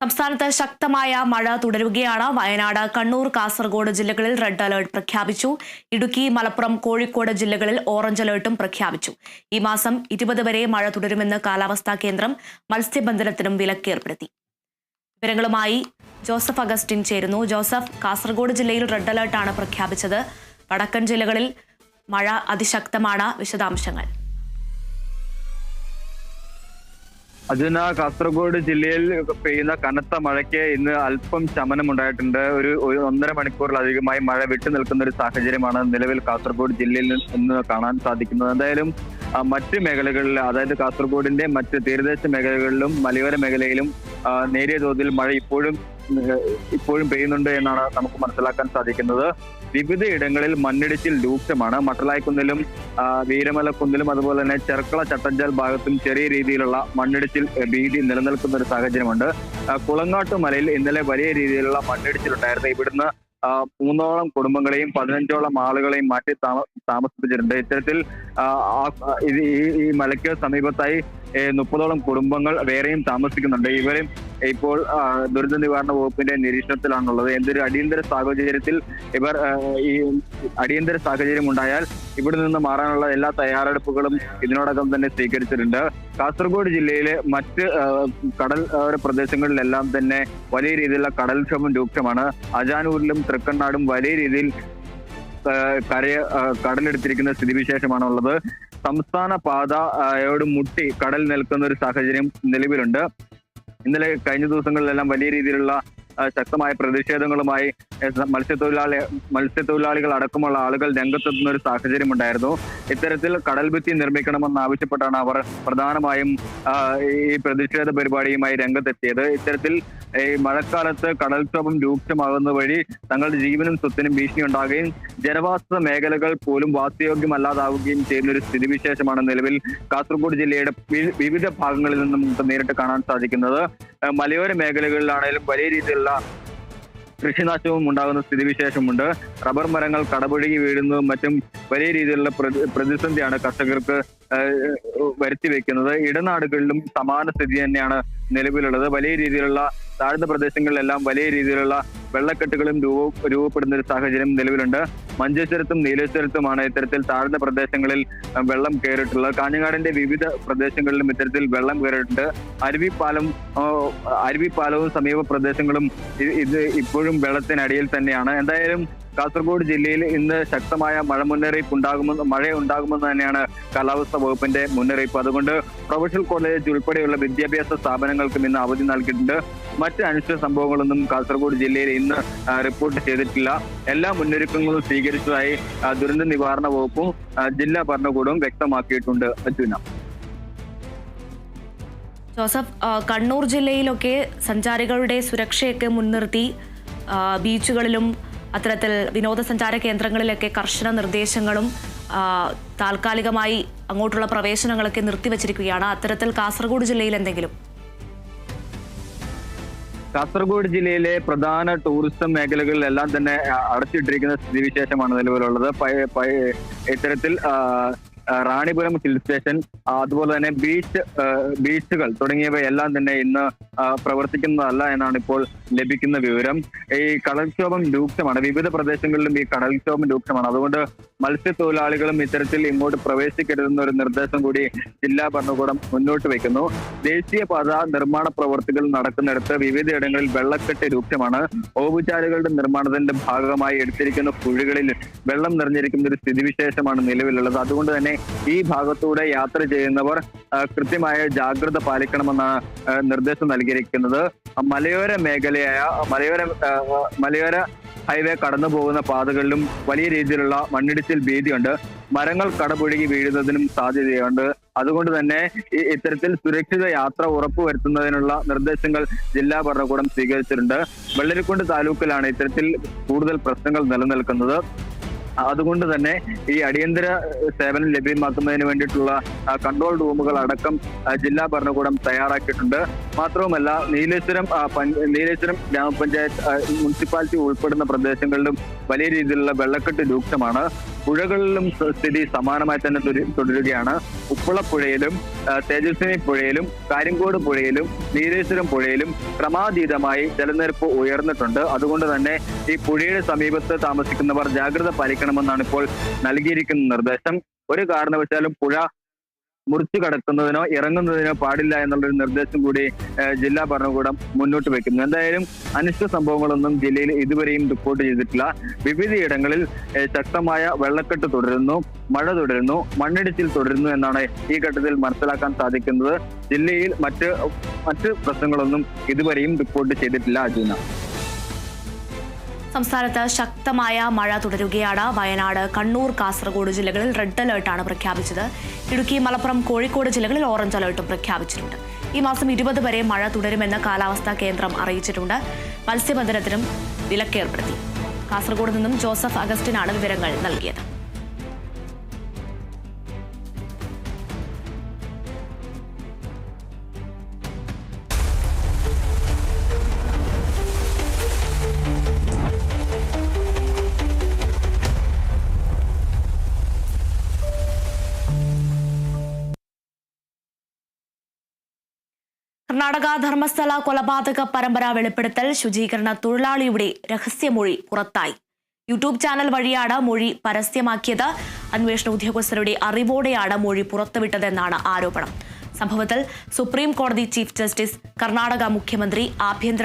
സംസ്ഥാനത്ത് ശക്തമായ മഴ തുടരുകയാണ്. വയനാട്, കണ്ണൂർ, കാസർഗോഡ് ജില്ലകളിൽ റെഡ് അലർട്ട് പ്രഖ്യാപിച്ചു. ഇടുക്കി, മലപ്പുറം, കോഴിക്കോട് ജില്ലകളിൽ ഓറഞ്ച് അലർട്ടും പ്രഖ്യാപിച്ചു. ഈ മാസം 20 വരെ മഴ തുടരുമെന്ന് കാലാവസ്ഥാ കേന്ദ്രം. മത്സ്യബന്ധനത്തിനും വിലക്ക് ഏർപ്പെടുത്തി. വിവരങ്ങളുമായി ജോസഫ് അഗസ്റ്റിൻ ചേരുന്നു. ജോസഫ്, കാസർഗോഡ് ജില്ലയിൽ റെഡ് അലർട്ടാണ് പ്രഖ്യാപിച്ചത്. വടക്കൻ ജില്ലകളിൽ മഴ അതിശക്തമാണ്. വിശദാംശങ്ങൾ. അജുന, കാസർഗോഡ് ജില്ലയിൽ പെയ്യുന്ന കനത്ത മഴയ്ക്ക് ഇന്ന് അല്പം ശമനമുണ്ടായിട്ടുണ്ട്. ഒരു 1.5 മണിക്കൂറിലധികമായി മഴ വിട്ടു നിൽക്കുന്ന ഒരു സാഹചര്യമാണ് നിലവിൽ കാസർഗോഡ് ജില്ലയിൽ നിന്ന് കാണാൻ സാധിക്കുന്നത്. എന്തായാലും മറ്റ് മേഖലകളിൽ, അതായത് കാസർഗോഡിന്റെ മറ്റ് തീരദേശ മേഖലകളിലും മലയോര മേഖലയിലും നേരിയ തോതിൽ മഴ ഇപ്പോഴും പെയ്യുന്നുണ്ട് എന്നാണ് നമുക്ക് മനസ്സിലാക്കാൻ സാധിക്കുന്നത്. വിവിധ ഇടങ്ങളിൽ മണ്ണിടിച്ചിൽ രൂക്ഷമാണ്. മട്ടലായിക്കുന്നിലും വീരമലക്കുന്നിലും അതുപോലെ തന്നെ ചെർക്കള ചട്ടഞ്ചാൽ ഭാഗത്തും ചെറിയ രീതിയിലുള്ള മണ്ണിടിച്ചിൽ ഭീതി നിലനിൽക്കുന്ന ഒരു സാഹചര്യമുണ്ട്. കുളങ്ങാട്ട് മലയിൽ ഇന്നലെ വലിയ രീതിയിലുള്ള മണ്ണിടിച്ചിലുണ്ടായിരുന്നു. ഇവിടുന്ന് 3ഓളം കുടുംബങ്ങളെയും 15ഓളം ആളുകളെയും മാറ്റി താമസിപ്പിച്ചിട്ടുണ്ട്. ഇത്തരത്തിൽ ഈ മലയ്ക്ക് സമീപത്തായി 30ഓളം കുടുംബങ്ങൾ വേറെയും താമസിക്കുന്നുണ്ട്. ഇവരും ഇപ്പോൾ ദുരന്ത നിവാരണ വകുപ്പിന്റെ നിരീക്ഷണത്തിലാണുള്ളത്. എന്തൊരു അടിയന്തര സാഹചര്യത്തിൽ ഈ അടിയന്തര സാഹചര്യം ഉണ്ടായാൽ ഇവിടെ നിന്ന് മാറാനുള്ള എല്ലാ തയ്യാറെടുപ്പുകളും ഇതിനോടകം തന്നെ സ്വീകരിച്ചിട്ടുണ്ട്. കാസർഗോഡ് ജില്ലയിലെ മറ്റ് കടലോര പ്രദേശങ്ങളിലെല്ലാം തന്നെ വലിയ രീതിയിലുള്ള കടൽക്ഷോഭം രൂക്ഷമാണ്. അജാനൂരിലും തൃക്കണ്ണാടും വലിയ രീതിയിൽ കടലെടുത്തിരിക്കുന്ന സ്ഥിതിവിശേഷമാണുള്ളത്. സംസ്ഥാന പാതയോട് മുട്ടി കടൽ നിൽക്കുന്ന ഒരു സാഹചര്യം നിലവിലുണ്ട്. ഇന്നലെ കഴിഞ്ഞ ദിവസങ്ങളിലെല്ലാം വലിയ രീതിയിലുള്ള ശക്തമായ പ്രതിഷേധങ്ങളുമായി മത്സ്യത്തൊഴിലാളികൾ അടക്കമുള്ള ആളുകൾ രംഗത്തെത്തുന്ന ഒരു സാഹചര്യം ഉണ്ടായിരുന്നു. ഇത്തരത്തിൽ കടൽ ഭിത്തി നിർമ്മിക്കണമെന്ന് ആവശ്യപ്പെട്ടാണ് അവർ പ്രധാനമായും ഈ പ്രതിഷേധ പരിപാടിയുമായി രംഗത്തെത്തിയത്. ഇത്തരത്തിൽ ഈ മഴക്കാലത്ത് കടൽക്ഷോഭം രൂക്ഷമാകുന്ന വഴി തങ്ങളുടെ ജീവനും സ്വത്തിനും ഭീഷണി ഉണ്ടാകുകയും ജനവാസ മേഖലകൾ പോലും വാസയോഗ്യമല്ലാതാവുകയും ചെയ്യുന്ന ഒരു സ്ഥിതിവിശേഷമാണ് നിലവിൽ കാസർഗോഡ് ജില്ലയുടെ വിവിധ ഭാഗങ്ങളിൽ നിന്നും നമുക്ക് നേരിട്ട് കാണാൻ സാധിക്കുന്നത്. മലയോര മേഖലകളിലാണെങ്കിലും വലിയ രീതിയിലുള്ള കൃഷിനാശവും ഉണ്ടാകുന്ന സ്ഥിതിവിശേഷമുണ്ട്. റബ്ബർ മരങ്ങൾ കടപുഴകി വീഴുന്നതും മറ്റും വലിയ രീതിയിലുള്ള പ്രതിസന്ധിയാണ് കർഷകർക്ക് വരുത്തി വെക്കുന്നത്. ഇടനാടുകളിലും സമാന സ്ഥിതി തന്നെയാണ് നിലവിലുള്ളത്. വലിയ രീതിയിലുള്ള താഴ്ന്ന പ്രദേശങ്ങളിലെല്ലാം വലിയ രീതിയിലുള്ള വെള്ളക്കെട്ടുകളും രൂപപ്പെടുന്ന ഒരു സാഹചര്യം നിലവിലുണ്ട്. മഞ്ചേശ്വരത്തും നീലേശ്വരത്തുമാണ് ഇത്തരത്തിൽ താഴ്ന്ന പ്രദേശങ്ങളിൽ വെള്ളം കയറിയിട്ടുള്ളത്. കാഞ്ഞങ്ങാടിന്റെ വിവിധ പ്രദേശങ്ങളിലും ഇത്തരത്തിൽ വെള്ളം കയറിയിട്ടുണ്ട്. അരുവിപ്പാലവും സമീപ പ്രദേശങ്ങളും ഇത് ഇപ്പോഴും വെള്ളത്തിനടിയിൽ തന്നെയാണ്. എന്തായാലും കാസർഗോഡ് ജില്ലയിൽ ഇന്ന് ശക്തമായ മഴ ഉണ്ടാകുമെന്ന് തന്നെയാണ് കാലാവസ്ഥാ വകുപ്പിന്റെ മുന്നറിയിപ്പ്. അതുകൊണ്ട് പ്രൊഫഷണൽ കോളേജ് ഉൾപ്പെടെയുള്ള വിദ്യാഭ്യാസ സ്ഥാപനങ്ങൾക്കും ഇന്ന് അവധി നൽകിയിട്ടുണ്ട്. മറ്റ് അനിഷ്ട സംഭവങ്ങളൊന്നും കാസർഗോഡ് ജില്ലയിൽ ഇന്ന് റിപ്പോർട്ട് ചെയ്തിട്ടില്ല. എല്ലാ മുന്നൊരുക്കങ്ങളും സ്വീകരിച്ചതായി ദുരന്ത നിവാരണ വകുപ്പും ജില്ലാ ഭരണകൂടവും വ്യക്തമാക്കിയിട്ടുണ്ട്. അർജുന. ജോസഫ്, കണ്ണൂർ ജില്ലയിലൊക്കെ സഞ്ചാരികളുടെ സുരക്ഷയൊക്കെ മുൻനിർത്തി ബീച്ചുകളിലും അത്തരത്തിൽ വിനോദസഞ്ചാര കേന്ദ്രങ്ങളിലൊക്കെ കർശന നിർദ്ദേശങ്ങളും താൽക്കാലികമായി അങ്ങോട്ടുള്ള പ്രവേശനങ്ങളൊക്കെ നിർത്തിവച്ചിരിക്കുകയാണ്. അത്തരത്തിൽ കാസർഗോഡ് ജില്ലയിൽ എന്തെങ്കിലും? കാസർഗോഡ് ജില്ലയിലെ പ്രധാന ടൂറിസം മേഖലകളിലെല്ലാം തന്നെ അടച്ചിട്ടിരിക്കുന്ന സ്ഥിതിവിശേഷമാണ് നിലവിലുള്ളത്. ഇത്തരത്തിൽ റാണിപുരം ഹിൽ സ്റ്റേഷൻ, അതുപോലെ തന്നെ ബീച്ചുകൾ തുടങ്ങിയവയെല്ലാം തന്നെ ഇന്ന് പ്രവർത്തിക്കുന്നതല്ല എന്നാണ് ഇപ്പോൾ ലഭിക്കുന്ന വിവരം. ഈ കടൽക്ഷോഭം രൂക്ഷമാണ്. വിവിധ പ്രദേശങ്ങളിലും ഈ കടൽക്ഷോഭം രൂക്ഷമാണ്. അതുകൊണ്ട് മത്സ്യത്തൊഴിലാളികളും ഇത്തരത്തിൽ ഇങ്ങോട്ട് പ്രവേശിക്കരുതെന്ന ഒരു നിർദ്ദേശം കൂടി ജില്ലാ ഭരണകൂടം മുന്നോട്ട് വയ്ക്കുന്നു. ദേശീയപാത നിർമ്മാണ പ്രവർത്തികൾ നടക്കുന്നിടത്ത് വിവിധയിടങ്ങളിൽ വെള്ളക്കെട്ട് രൂക്ഷമാണ്. ഓവുചാലുകളുടെ നിർമ്മാണത്തിന്റെ ഭാഗമായി എടുത്തിരിക്കുന്ന കുഴികളിൽ വെള്ളം നിറഞ്ഞിരിക്കുന്ന ഒരു സ്ഥിതിവിശേഷമാണ് നിലവിലുള്ളത്. അതുകൊണ്ട് തന്നെ ഈ ഭാഗത്തൂടെ യാത്ര ചെയ്യുന്നവർ കൃത്യമായ ജാഗ്രത പാലിക്കണമെന്നാണ് നിർദ്ദേശം നൽകിയിരിക്കുന്നത്. മലയോര മേഖലയായ മലയോര ഹൈവേ കടന്നു പോകുന്ന പാതകളിലും വലിയ രീതിയിലുള്ള മണ്ണിടിച്ചിൽ ഭീതിയുണ്ട്. മരങ്ങൾ കടപുഴകി വീഴുന്നതിനും സാധ്യതയുണ്ട്. അതുകൊണ്ട് തന്നെ ഇത്തരത്തിൽ സുരക്ഷിത യാത്ര ഉറപ്പുവരുത്തുന്നതിനുള്ള നിർദ്ദേശങ്ങൾ ജില്ലാ ഭരണകൂടം സ്വീകരിച്ചിട്ടുണ്ട്. വെള്ളരിക്കുണ്ട് താലൂക്കിലാണ് ഇത്തരത്തിൽ കൂടുതൽ പ്രശ്നങ്ങൾ നിലനിൽക്കുന്നത്. അതുകൊണ്ട് തന്നെ ഈ അടിയന്തര സേവനം ലഭ്യമാക്കുന്നതിന് വേണ്ടിയിട്ടുള്ള കൺട്രോൾ റൂമുകൾ അടക്കം ജില്ലാ ഭരണകൂടം തയ്യാറാക്കിയിട്ടുണ്ട്. മാത്രവുമല്ല നീലേശ്വരം ഗ്രാമപഞ്ചായത്ത് മുനിസിപ്പാലിറ്റി ഉൾപ്പെടുന്ന പ്രദേശങ്ങളിലും വലിയ രീതിയിലുള്ള വെള്ളക്കെട്ട് രൂക്ഷമാണ്. പുഴകളിലും സ്ഥിതി സമാനമായി തന്നെ തുടരുകയാണ്. ഉപ്പളപ്പുഴയിലും തേജസ്വിനി പുഴയിലും കാര്യങ്കോട് പുഴയിലും നീലേശ്വരം പുഴയിലും ക്രമാതീതമായി ജലനിരപ്പ് ഉയർന്നിട്ടുണ്ട്. അതുകൊണ്ട് തന്നെ ഈ പുഴയുടെ സമീപത്ത് താമസിക്കുന്നവർ ജാഗ്രത പാലിക്കണമെന്നാണ് ഇപ്പോൾ നൽകിയിരിക്കുന്ന നിർദ്ദേശം. ഒരു കാരണവശാലും പുഴ മുറിച്ചു കടക്കുന്നതിനോ ഇറങ്ങുന്നതിനോ പാടില്ല എന്നുള്ളൊരു നിർദ്ദേശം കൂടി ജില്ലാ ഭരണകൂടം മുന്നോട്ട് വെക്കുന്നു. എന്തായാലും അനിഷ്ട സംഭവങ്ങളൊന്നും ജില്ലയിൽ ഇതുവരെയും റിപ്പോർട്ട് ചെയ്തിട്ടില്ല. വിവിധയിടങ്ങളിൽ ശക്തമായ വെള്ളക്കെട്ട് തുടരുന്നു, മഴ തുടരുന്നു, മണ്ണിടിച്ചിൽ തുടരുന്നു എന്നാണ് ഈ ഘട്ടത്തിൽ മനസ്സിലാക്കാൻ സാധിക്കുന്നത്. ജില്ലയിൽ മറ്റ് പ്രശ്നങ്ങളൊന്നും ഇതുവരെയും റിപ്പോർട്ട് ചെയ്തിട്ടില്ല. അജീന, സംസ്ഥാനത്ത് ശക്തമായ മഴ തുടരുകയാണ്. വയനാട്, കണ്ണൂർ, കാസർഗോഡ് ജില്ലകളിൽ റെഡ് അലേർട്ടാണ് പ്രഖ്യാപിച്ചത്. ഇടുക്കി, മലപ്പുറം, കോഴിക്കോട് ജില്ലകളിൽ ഓറഞ്ച് അലേർട്ടും പ്രഖ്യാപിച്ചിട്ടുണ്ട്. ഈ മാസം 20 വരെ മഴ തുടരുമെന്ന് കാലാവസ്ഥാ കേന്ദ്രം അറിയിച്ചിട്ടുണ്ട്. മത്സ്യബന്ധനത്തിനും വിലക്കേർപ്പെടുത്തി. കാസർഗോഡ് നിന്നും ജോസഫ് അഗസ്റ്റിനാണ് വിവരങ്ങൾ നൽകിയത്. കർണാടക ധർമ്മസ്ഥല കൊലപാതക പരമ്പര വെളിപ്പെടുത്തൽ. ശുചീകരണ തൊഴിലാളിയുടെ രഹസ്യമൊഴി പുറത്തായി. യൂട്യൂബ് ചാനൽ വഴിയാണ് മൊഴി പരസ്യമാക്കിയത്. അന്വേഷണ ഉദ്യോഗസ്ഥരുടെ അറിവോടെയാണ് മൊഴി പുറത്തുവിട്ടതെന്നാണ് ആരോപണം. സംഭവത്തിൽ സുപ്രീം കോടതി ചീഫ് ജസ്റ്റിസ്, കർണാടക മുഖ്യമന്ത്രി, ആഭ്യന്തര